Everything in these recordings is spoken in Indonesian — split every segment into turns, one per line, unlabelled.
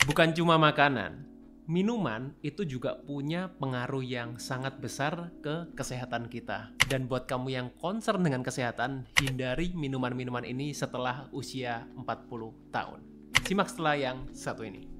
Bukan cuma makanan, minuman itu juga punya pengaruh yang sangat besar ke kesehatan kita. Dan buat kamu yang concern dengan kesehatan, hindari minuman-minuman ini setelah usia 40 tahun. Simak setelah yang satu ini.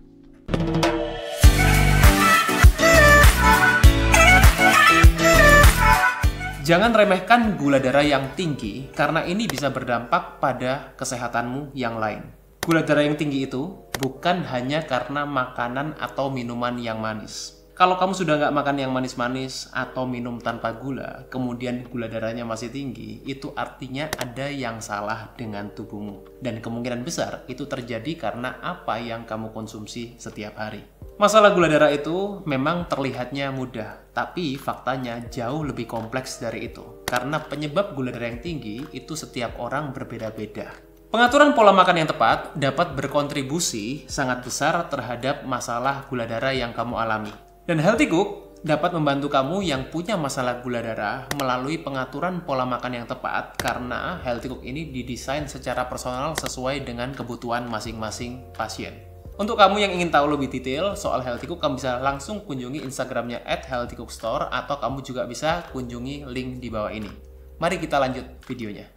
Jangan remehkan gula darah yang tinggi, karena ini bisa berdampak pada kesehatanmu yang lain. Gula darah yang tinggi itu bukan hanya karena makanan atau minuman yang manis. Kalau kamu sudah nggak makan yang manis-manis atau minum tanpa gula, kemudian gula darahnya masih tinggi, itu artinya ada yang salah dengan tubuhmu. Dan kemungkinan besar itu terjadi karena apa yang kamu konsumsi setiap hari. Masalah gula darah itu memang terlihatnya mudah, tapi faktanya jauh lebih kompleks dari itu. Karena penyebab gula darah yang tinggi itu setiap orang berbeda-beda. Pengaturan pola makan yang tepat dapat berkontribusi sangat besar terhadap masalah gula darah yang kamu alami. Dan Healthy Cook dapat membantu kamu yang punya masalah gula darah melalui pengaturan pola makan yang tepat, karena Healthy Cook ini didesain secara personal sesuai dengan kebutuhan masing-masing pasien. Untuk kamu yang ingin tahu lebih detail soal Healthy Cook, kamu bisa langsung kunjungi Instagramnya @healthycookstore, atau kamu juga bisa kunjungi link di bawah ini. Mari kita lanjut videonya.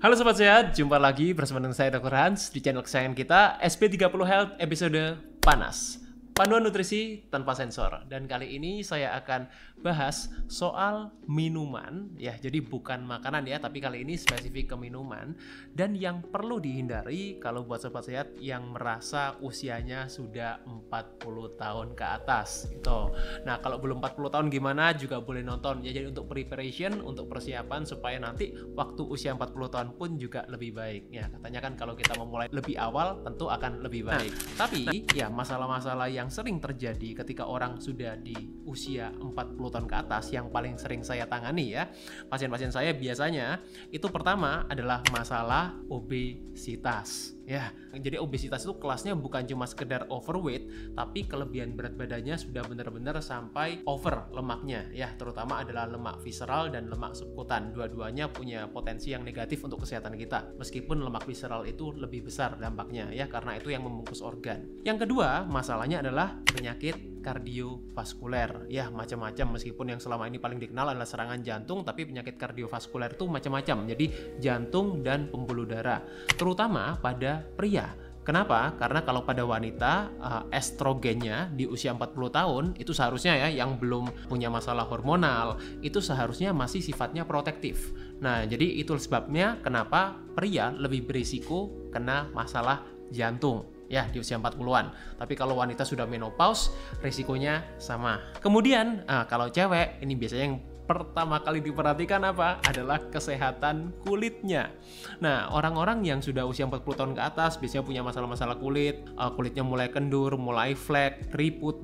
Halo Sobat Sehat, jumpa lagi bersama dengan saya Dr. Hans di channel kesayangan kita SP30 Health episode Panas, panduan nutrisi tanpa sensor. Dan kali ini saya akan bahas soal minuman ya. Jadi bukan makanan ya, tapi kali ini spesifik ke minuman dan yang perlu dihindari kalau buat sobat sehat yang merasa usianya sudah 40 tahun ke atas gitu. Nah, kalau belum 40 tahun gimana juga boleh nonton ya. Jadi untuk preparation, untuk persiapan supaya nanti waktu usia 40 tahun pun juga lebih baik. Ya, katanya kan kalau kita memulai lebih awal tentu akan lebih baik. Tapi ya masalah-masalah yang sering terjadi ketika orang sudah di usia 40 tahun ke atas yang paling sering saya tangani ya, pasien-pasien saya biasanya itu pertama adalah masalah obesitas ya. Jadi obesitas itu kelasnya bukan cuma sekedar overweight, tapi kelebihan berat badannya sudah benar-benar sampai over lemaknya ya, terutama adalah lemak visceral dan lemak subkutan. Dua-duanya punya potensi yang negatif untuk kesehatan kita, meskipun lemak visceral itu lebih besar dampaknya ya, karena itu yang membungkus organ. Yang kedua masalahnya adalah penyakit kardiovaskuler ya, macam-macam. Meskipun yang selama ini paling dikenal adalah serangan jantung, tapi penyakit kardiovaskuler itu macam-macam. Jadi jantung dan pembuluh darah, terutama pada pria. Kenapa? Karena kalau pada wanita estrogennya di usia 40 tahun itu seharusnya ya, yang belum punya masalah hormonal itu seharusnya masih sifatnya protektif. Nah, jadi itu sebabnya kenapa pria lebih berisiko kena masalah jantung ya di usia 40-an. Tapi kalau wanita sudah menopause, risikonya sama. Kemudian kalau cewek ini biasanya yang pertama kali diperhatikan apa? Adalah kesehatan kulitnya. Nah, orang-orang yang sudah usia 40 tahun ke atas biasanya punya masalah-masalah kulit, kulitnya mulai kendur, mulai flek, keriput,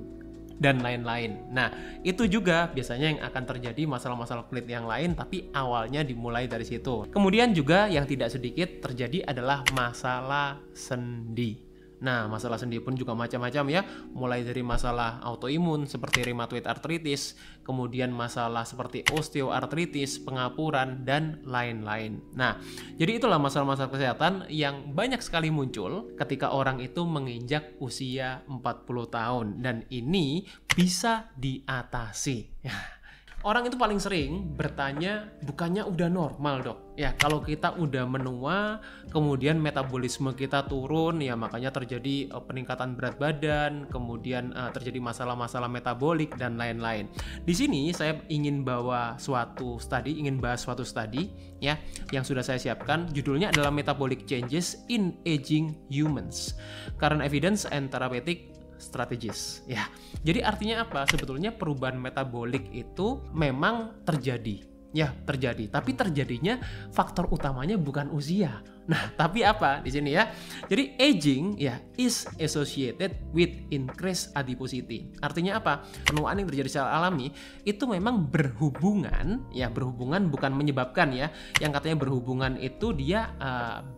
dan lain-lain. Nah, itu juga biasanya yang akan terjadi masalah-masalah kulit yang lain, tapi awalnya dimulai dari situ. Kemudian juga yang tidak sedikit terjadi adalah masalah sendi. Nah, masalah sendi pun juga macam-macam ya, mulai dari masalah autoimun seperti rheumatoid arthritis, kemudian masalah seperti osteoartritis, pengapuran, dan lain-lain. Nah, jadi itulah masalah-masalah kesehatan yang banyak sekali muncul ketika orang itu menginjak usia 40 tahun, dan ini bisa diatasi. Orang itu paling sering bertanya, bukannya udah normal dok? Ya, kalau kita udah menua, kemudian metabolisme kita turun, ya makanya terjadi peningkatan berat badan, kemudian terjadi masalah-masalah metabolik dan lain-lain. Di sini saya ingin bahas suatu studi ya yang sudah saya siapkan. Judulnya adalah Metabolic Changes in Aging Humans, Current Evidence and Therapeutic Strategies ya. Jadi artinya apa? Sebetulnya perubahan metabolik itu memang terjadi ya, tapi terjadinya faktor utamanya bukan usia. Nah, tapi apa di sini ya? Jadi aging ya is associated with increased adiposity. Artinya apa? Penuaan yang terjadi secara alami itu memang berhubungan bukan menyebabkan ya. Yang katanya berhubungan itu dia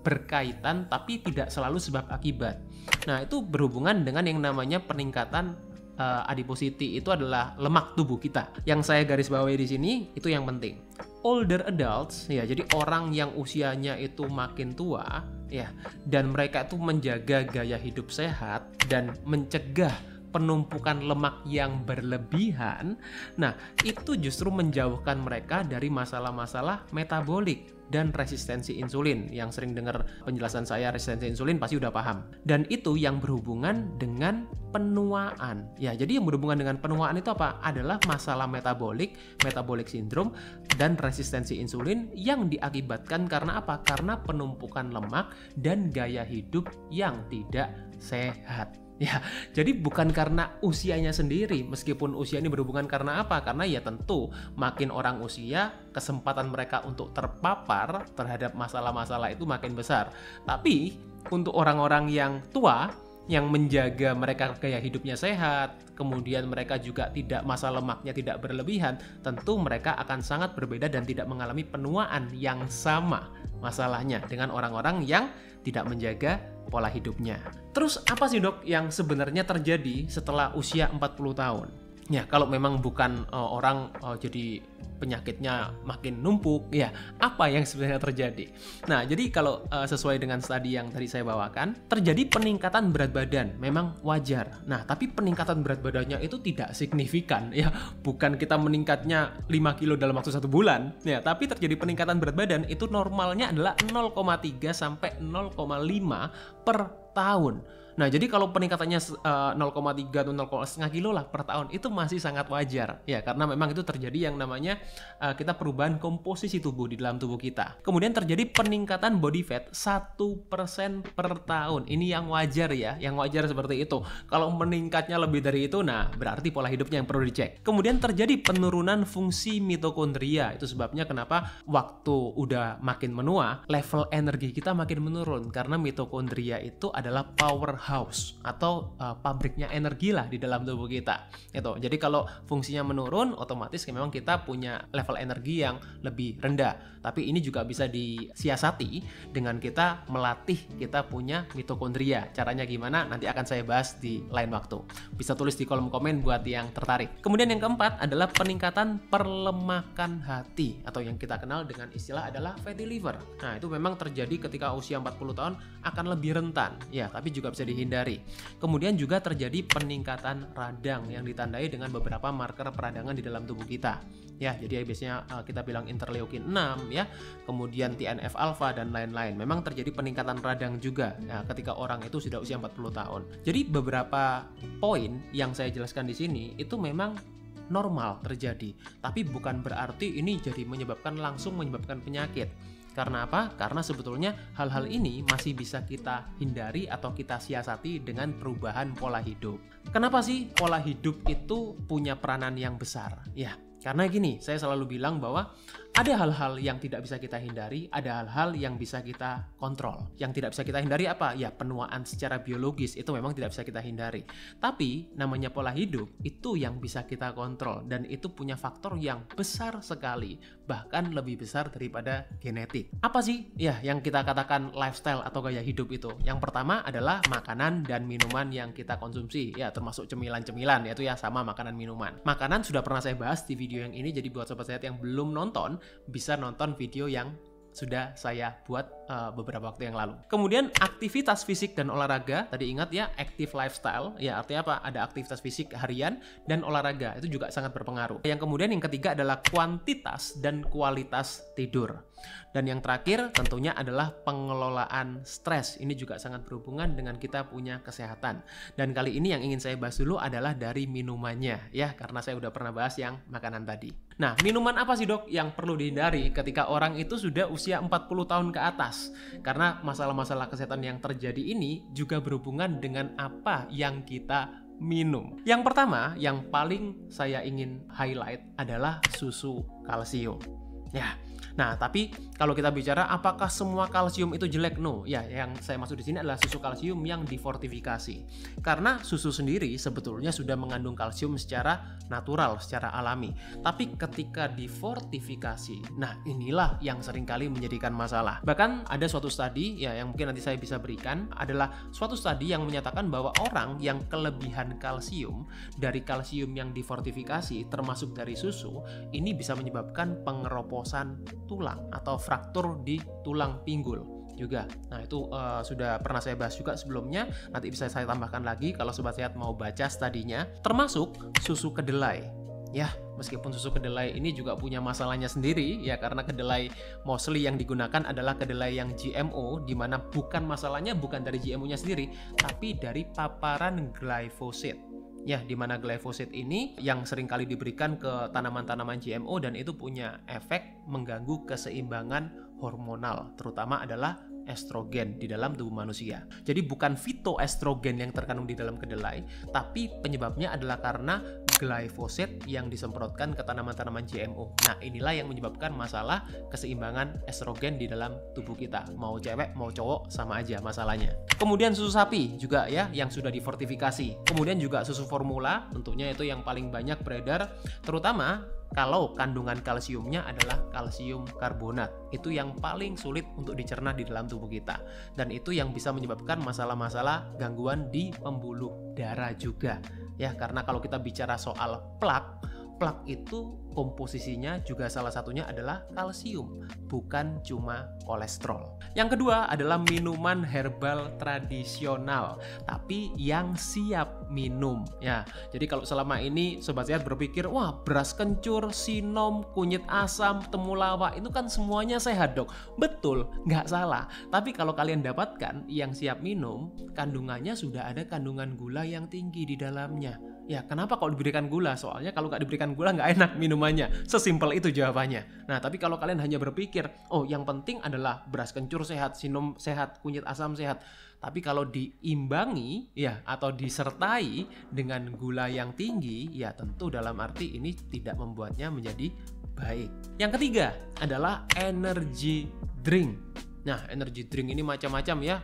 berkaitan tapi tidak selalu sebab akibat. Nah, itu berhubungan dengan yang namanya peningkatan adiposity, itu adalah lemak tubuh kita. Yang saya garis bawahi di sini itu yang penting. older adults, ya, jadi orang yang usianya itu makin tua, ya, dan mereka itu menjaga gaya hidup sehat dan mencegah penumpukan lemak yang berlebihan, nah itu justru menjauhkan mereka dari masalah-masalah metabolik dan resistensi insulin. Yang sering dengar penjelasan saya resistensi insulin pasti udah paham. Dan itu yang berhubungan dengan penuaan. Ya, jadi yang berhubungan dengan penuaan itu apa? Adalah masalah metabolic syndrome dan resistensi insulin yang diakibatkan karena apa? Karena penumpukan lemak dan gaya hidup yang tidak sehat. Ya, jadi bukan karena usianya sendiri, meskipun usia ini berhubungan karena apa? Karena ya tentu makin orang usia, kesempatan mereka untuk terpapar terhadap masalah-masalah itu makin besar. Tapi untuk orang-orang yang tua, yang menjaga mereka gaya hidupnya sehat, kemudian mereka juga tidak masa lemaknya tidak berlebihan, tentu mereka akan sangat berbeda dan tidak mengalami penuaan yang sama masalahnya dengan orang-orang yang tidak menjaga pola hidupnya. Terus apa sih dok yang sebenarnya terjadi setelah usia 40 tahun? Ya, kalau memang bukan orang jadi penyakitnya makin numpuk, ya apa yang sebenarnya terjadi? Nah, jadi kalau sesuai dengan studi yang tadi saya bawakan, terjadi peningkatan berat badan, memang wajar. Nah, tapi peningkatan berat badannya itu tidak signifikan, ya bukan kita meningkatnya 5 kilo dalam waktu 1 bulan, ya tapi terjadi peningkatan berat badan itu normalnya adalah 0,3 sampai 0,5 per tahun. Nah, jadi kalau peningkatannya 0,3 atau 0,5 kilo lah per tahun itu masih sangat wajar ya, karena memang itu terjadi yang namanya kita perubahan komposisi tubuh di dalam tubuh kita. Kemudian terjadi peningkatan body fat 1% per tahun. Ini yang wajar ya, yang wajar seperti itu. Kalau meningkatnya lebih dari itu, nah berarti pola hidupnya yang perlu dicek. Kemudian terjadi penurunan fungsi mitokondria. Itu sebabnya kenapa waktu udah makin menua, level energi kita makin menurun, karena mitokondria itu adalah powerhouse atau pabriknya energi lah di dalam tubuh kita. Gitu. Jadi kalau fungsinya menurun, otomatis memang kita punya level energi yang lebih rendah. Tapi ini juga bisa disiasati dengan kita melatih kita punya mitokondria. Caranya gimana? Nanti akan saya bahas di lain waktu. Bisa tulis di kolom komen buat yang tertarik. Kemudian yang keempat adalah peningkatan perlemakan hati atau yang kita kenal dengan istilah adalah fatty liver. Nah, itu memang terjadi ketika usia 40 tahun akan lebih rentan. Ya, tapi juga bisa dihindari. Kemudian juga terjadi peningkatan radang yang ditandai dengan beberapa marker peradangan di dalam tubuh kita. Ya, jadi biasanya kita bilang interleukin 6 ya, kemudian TNF alpha dan lain-lain. Memang terjadi peningkatan radang juga ya, ketika orang itu sudah usia 40 tahun. Jadi beberapa poin yang saya jelaskan di sini itu memang normal terjadi, tapi bukan berarti ini jadi langsung menyebabkan penyakit. Karena apa? Karena sebetulnya hal-hal ini masih bisa kita hindari atau kita siasati dengan perubahan pola hidup. Kenapa sih pola hidup itu punya peranan yang besar? Ya, karena gini, saya selalu bilang bahwa ada hal-hal yang tidak bisa kita hindari, ada hal-hal yang bisa kita kontrol. Yang tidak bisa kita hindari apa? Ya, penuaan secara biologis itu memang tidak bisa kita hindari. Tapi namanya pola hidup itu yang bisa kita kontrol, dan itu punya faktor yang besar sekali, bahkan lebih besar daripada genetik. Apa sih? Ya, yang kita katakan lifestyle atau gaya hidup itu. Yang pertama adalah makanan dan minuman yang kita konsumsi, ya termasuk cemilan-cemilan, yaitu ya sama makanan minuman. Makanan sudah pernah saya bahas di video yang ini, jadi buat sobat sehat yang belum nonton, bisa nonton video yang sudah saya buat beberapa waktu yang lalu. Kemudian aktivitas fisik dan olahraga, tadi ingat ya, active lifestyle, ya artinya apa? Ada aktivitas fisik harian dan olahraga, itu juga sangat berpengaruh. Yang kemudian yang ketiga adalah kuantitas dan kualitas tidur. Dan yang terakhir tentunya adalah pengelolaan stres. Ini juga sangat berhubungan dengan kita punya kesehatan. Dan kali ini yang ingin saya bahas dulu adalah dari minumannya ya, karena saya udah pernah bahas yang makanan tadi. Nah, minuman apa sih dok yang perlu dihindari ketika orang itu sudah usia 40 tahun ke atas? Karena masalah-masalah kesehatan yang terjadi ini juga berhubungan dengan apa yang kita minum. Yang pertama, yang paling saya ingin highlight adalah susu kalsium. Ya, Nah, tapi kalau kita bicara apakah semua kalsium itu jelek? No, ya yang saya maksud di sini adalah susu kalsium yang difortifikasi. Karena susu sendiri sebetulnya sudah mengandung kalsium secara natural, secara alami. Tapi ketika difortifikasi, nah inilah yang seringkali menjadikan masalah. Bahkan ada suatu studi ya yang mungkin nanti saya bisa berikan, adalah suatu studi yang menyatakan bahwa orang yang kelebihan kalsium dari kalsium yang difortifikasi termasuk dari susu, ini bisa menyebabkan pengeroposan tulang atau fraktur di tulang pinggul juga. Nah itu sudah pernah saya bahas juga sebelumnya, nanti bisa saya tambahkan lagi kalau Sobat Sehat mau baca studinya, termasuk susu kedelai. Ya, meskipun susu kedelai ini juga punya masalahnya sendiri ya, karena kedelai mostly yang digunakan adalah kedelai yang GMO, di mana bukan masalahnya bukan dari GMO-nya sendiri, tapi dari paparan glyphosate. Ya, di mana glyphosate ini yang seringkali diberikan ke tanaman-tanaman GMO dan itu punya efek mengganggu keseimbangan hormonal, terutama adalah estrogen di dalam tubuh manusia. Jadi bukan fitoestrogen yang terkandung di dalam kedelai, tapi penyebabnya adalah karena glyphosate yang disemprotkan ke tanaman-tanaman GMO. Nah, inilah yang menyebabkan masalah keseimbangan estrogen di dalam tubuh kita. Mau cewek, mau cowok, sama aja masalahnya. Kemudian susu sapi juga ya, yang sudah difortifikasi. Kemudian juga susu formula, tentunya itu yang paling banyak beredar, terutama kalau kandungan kalsiumnya adalah kalsium karbonat. Itu yang paling sulit untuk dicerna di dalam tubuh kita. Dan itu yang bisa menyebabkan masalah-masalah gangguan di pembuluh darah juga. Ya, karena kalau kita bicara soal plak itu komposisinya juga salah satunya adalah kalsium, bukan cuma kolesterol. Yang kedua adalah minuman herbal tradisional, tapi yang siap minum. Ya, jadi kalau selama ini Sobat Sehat berpikir, wah beras kencur, sinom, kunyit asam, temulawak itu kan semuanya sehat dok. Betul, nggak salah. Tapi kalau kalian dapatkan yang siap minum, kandungannya sudah ada kandungan gula yang tinggi di dalamnya. Ya, kenapa kalau diberikan gula? Soalnya kalau nggak diberikan gula nggak enak minumannya. Sesimpel itu jawabannya. Nah, tapi kalau kalian hanya berpikir, oh yang penting adalah beras kencur sehat, sinom sehat, kunyit asam sehat. Tapi kalau diimbangi ya atau disertai dengan gula yang tinggi, ya tentu dalam arti ini tidak membuatnya menjadi baik. Yang ketiga adalah energy drink. Nah, energy drink ini macam-macam ya,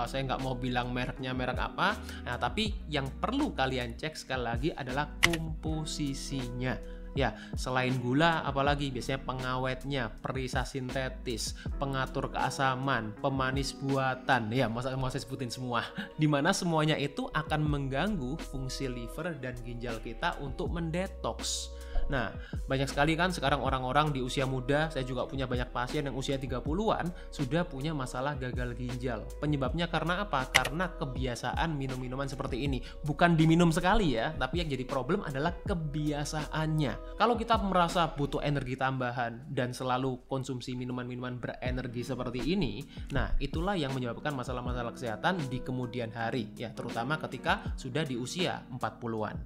saya nggak mau bilang mereknya merek apa. Nah, tapi yang perlu kalian cek sekali lagi adalah komposisinya. Ya, selain gula, apalagi biasanya pengawetnya, perisa sintetis, pengatur keasaman, pemanis buatan. Ya, mau saya sebutin semua. Dimana semuanya itu akan mengganggu fungsi liver dan ginjal kita untuk mendetoks. Nah, banyak sekali kan sekarang orang-orang di usia muda, saya juga punya banyak pasien yang usia 30-an sudah punya masalah gagal ginjal. Penyebabnya karena apa? Karena kebiasaan minum-minuman seperti ini. Bukan diminum sekali ya, tapi yang jadi problem adalah kebiasaannya. Kalau kita merasa butuh energi tambahan dan selalu konsumsi minuman-minuman berenergi seperti ini, nah itulah yang menyebabkan masalah-masalah kesehatan di kemudian hari, ya terutama ketika sudah di usia 40-an.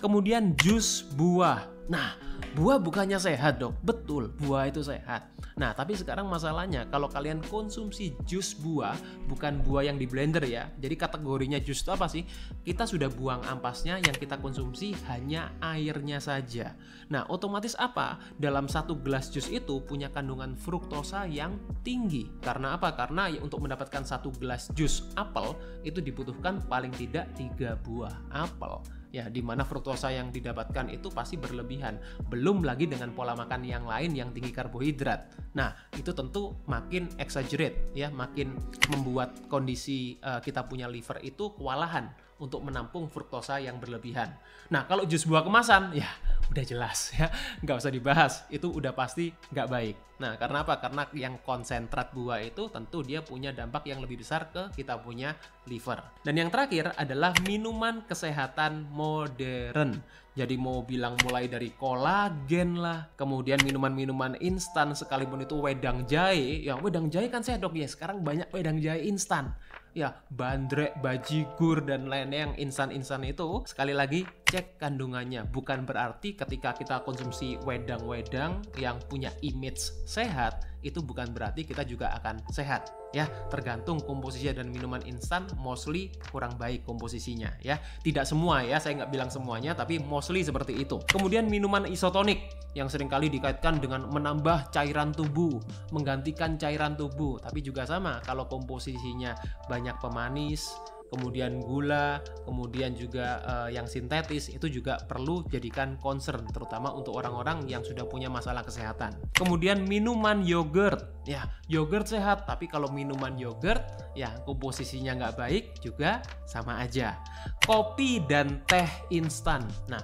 Kemudian jus buah. Nah, buah bukannya sehat dok? Betul, buah itu sehat. Nah, tapi sekarang masalahnya kalau kalian konsumsi jus buah, bukan buah yang di blender ya. Jadi kategorinya jus itu apa sih? Kita sudah buang ampasnya, yang kita konsumsi hanya airnya saja. Nah, otomatis apa? Dalam satu gelas jus itu punya kandungan fruktosa yang tinggi. Karena apa? Karena untuk mendapatkan satu gelas jus apel itu dibutuhkan paling tidak 3 buah apel. Ya, di mana fruktosa yang didapatkan itu pasti berlebihan. Belum lagi dengan pola makan yang lain yang tinggi karbohidrat. Nah, itu tentu makin exaggerate ya, makin membuat kondisi kita punya liver itu kewalahan untuk menampung fruktosa yang berlebihan. Nah, kalau jus buah kemasan, ya udah jelas ya, nggak usah dibahas, itu udah pasti nggak baik. Nah, karena apa? Karena yang konsentrat buah itu tentu dia punya dampak yang lebih besar ke kita punya liver. Dan yang terakhir adalah minuman kesehatan modern. Jadi mau bilang mulai dari kolagen lah, kemudian minuman-minuman instan sekalipun itu wedang jahe. Ya wedang jahe kan sehat dok ya, sekarang banyak wedang jahe instan. Ya bandrek, bajigur, dan lainnya yang instan-instan itu sekali lagi cek kandungannya. Bukan berarti ketika kita konsumsi wedang-wedang yang punya image sehat, itu bukan berarti kita juga akan sehat. Ya, tergantung komposisinya, dan minuman instan mostly kurang baik komposisinya ya. Tidak semua ya, saya nggak bilang semuanya, tapi mostly seperti itu. Kemudian minuman isotonik yang seringkali dikaitkan dengan menambah cairan tubuh, menggantikan cairan tubuh, tapi juga sama kalau komposisinya banyak pemanis, kemudian gula, kemudian juga yang sintetis, itu juga perlu jadikan concern, terutama untuk orang-orang yang sudah punya masalah kesehatan. Kemudian minuman yogurt, ya yogurt sehat, tapi kalau minuman yogurt ya komposisinya nggak baik juga sama aja. Kopi dan teh instan. Nah,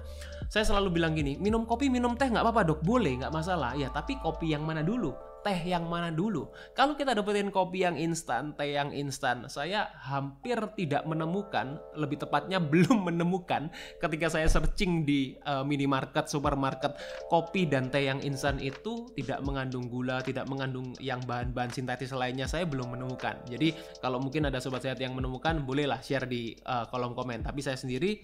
saya selalu bilang gini, minum kopi, minum teh nggak apa-apa dok, boleh, nggak masalah. Ya, tapi kopi yang mana dulu? Teh yang mana dulu? Kalau kita dapetin kopi yang instan, teh yang instan, saya hampir tidak menemukan, lebih tepatnya belum menemukan ketika saya searching di minimarket, supermarket, kopi dan teh yang instan itu tidak mengandung gula, tidak mengandung yang bahan-bahan sintetis lainnya, saya belum menemukan. Jadi kalau mungkin ada sobat sehat yang menemukan, bolehlah share di kolom komen. Tapi saya sendiri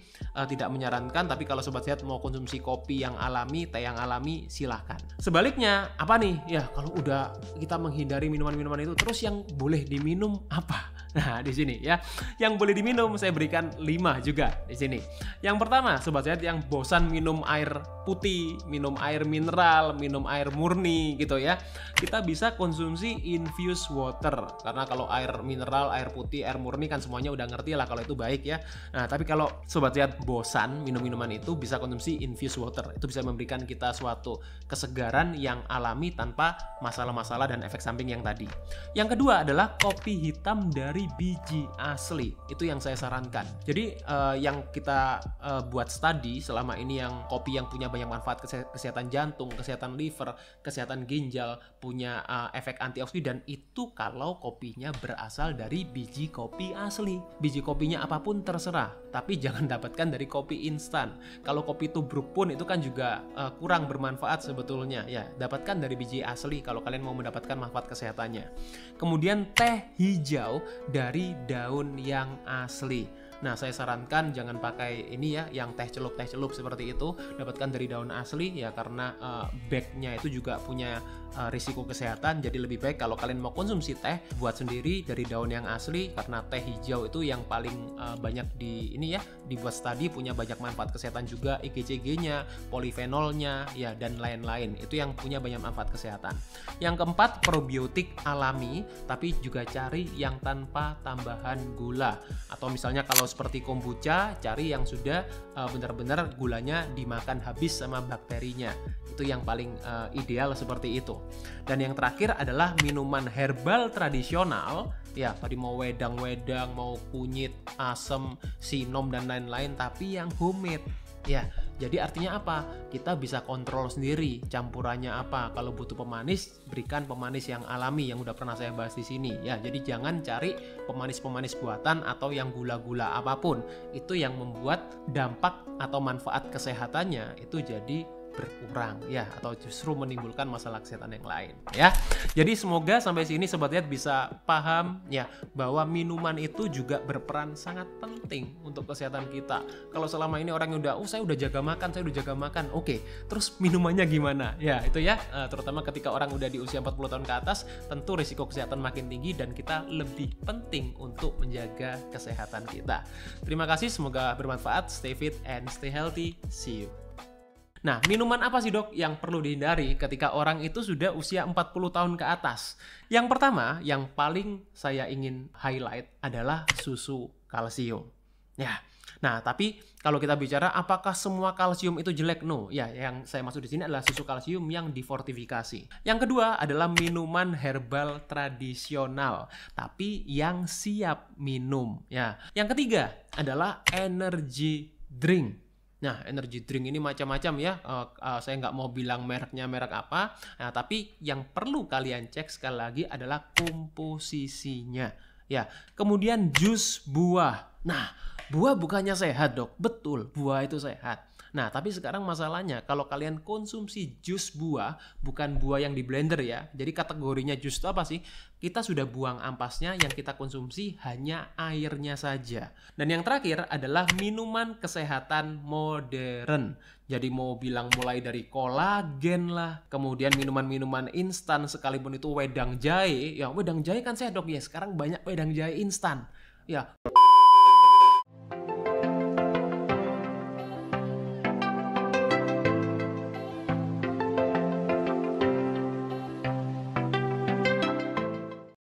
tidak menyarankan, tapi kalau sobat sehat mau konsumsi kopi yang alami, teh yang alami, silahkan. Sebaliknya, apa nih? Ya, kalau udah kita menghindari minuman-minuman itu, terus yang boleh diminum apa? Nah, di sini ya, yang boleh diminum saya berikan 5 juga di sini. Yang pertama, sobat sehat yang bosan minum air putih, minum air mineral, minum air murni gitu ya, kita bisa konsumsi infused water. Karena kalau air mineral, air putih, air murni kan semuanya udah ngerti lah kalau itu baik ya. Nah, tapi kalau sobat sehat bosan minum minuman itu, bisa konsumsi infused water. Itu bisa memberikan kita suatu kesegaran yang alami tanpa masalah-masalah dan efek samping yang tadi. Yang kedua adalah kopi hitam dari biji asli. Itu yang saya sarankan. Jadi yang kita buat studi selama ini, yang kopi yang punya banyak manfaat kesehatan jantung, kesehatan liver, kesehatan ginjal, punya efek antioksidan, itu kalau kopinya berasal dari biji kopi asli. Biji kopinya apapun terserah, tapi jangan dapatkan dari kopi instan. Kalau kopi tubruk pun itu kan juga kurang bermanfaat sebetulnya. Ya, dapatkan dari biji asli kalau kalian mau mendapatkan manfaat kesehatannya. Kemudian teh hijau dari daun yang asli. Nah, saya sarankan jangan pakai ini ya, yang teh celup seperti itu. Dapatkan dari daun asli ya, karena bagnya itu juga punya risiko kesehatan. Jadi lebih baik kalau kalian mau konsumsi teh, buat sendiri dari daun yang asli, karena teh hijau itu yang paling banyak di ini ya, dibuat studi, punya banyak manfaat kesehatan juga, EGCG-nya, polifenolnya ya, dan lain-lain. Itu yang punya banyak manfaat kesehatan. Yang keempat, probiotik alami, tapi juga cari yang tanpa tambahan gula. Atau misalnya kalau seperti kombucha, cari yang sudah benar-benar gulanya dimakan habis sama bakterinya. Itu yang paling ideal seperti itu. Dan yang terakhir adalah minuman herbal tradisional. Ya, tadi mau wedang-wedang, mau kunyit, asem, sinom, dan lain-lain, tapi yang homemade. Ya, jadi artinya apa? Kita bisa kontrol sendiri campurannya apa. Kalau butuh pemanis, berikan pemanis yang alami yang udah pernah saya bahas di sini. Ya, jadi jangan cari pemanis-pemanis buatan atau yang gula-gula apapun. Itu yang membuat dampak atau manfaat kesehatannya itu jadi berkurang ya, atau justru menimbulkan masalah kesehatan yang lain ya. Jadi semoga sampai sini sobat sehat bisa paham ya, bahwa minuman itu juga berperan sangat penting untuk kesehatan kita. Kalau selama ini orang yang saya udah jaga makan, oke, terus minumannya gimana ya, itu ya, terutama ketika orang udah di usia 40 tahun ke atas, tentu risiko kesehatan makin tinggi dan kita lebih penting untuk menjaga kesehatan kita. Terima kasih, semoga bermanfaat. Stay fit and stay healthy. See you. Nah, minuman apa sih dok yang perlu dihindari ketika orang itu sudah usia 40 tahun ke atas? Yang pertama, yang paling saya ingin highlight adalah susu kalsium. Ya, nah tapi kalau kita bicara apakah semua kalsium itu jelek? No, ya, yang saya maksud di sini adalah susu kalsium yang difortifikasi. Yang kedua adalah minuman herbal tradisional, tapi yang siap minum. Ya, yang ketiga adalah energy drink. Nah, energy drink ini macam-macam ya, saya nggak mau bilang mereknya merek apa, nah, tapi yang perlu kalian cek sekali lagi adalah komposisinya. Ya, kemudian jus buah. Nah, buah bukannya sehat, Dok. Betul, buah itu sehat. Nah, tapi sekarang masalahnya kalau kalian konsumsi jus buah, bukan buah yang di blender ya. Jadi kategorinya jus itu apa sih? Kita sudah buang ampasnya, yang kita konsumsi hanya airnya saja. Dan yang terakhir adalah minuman kesehatan modern. Jadi mau bilang mulai dari kolagen lah, kemudian minuman-minuman instan sekalipun itu wedang jahe. Ya, wedang jahe kan sehat, Dok ya. Sekarang banyak wedang jahe instan. Ya,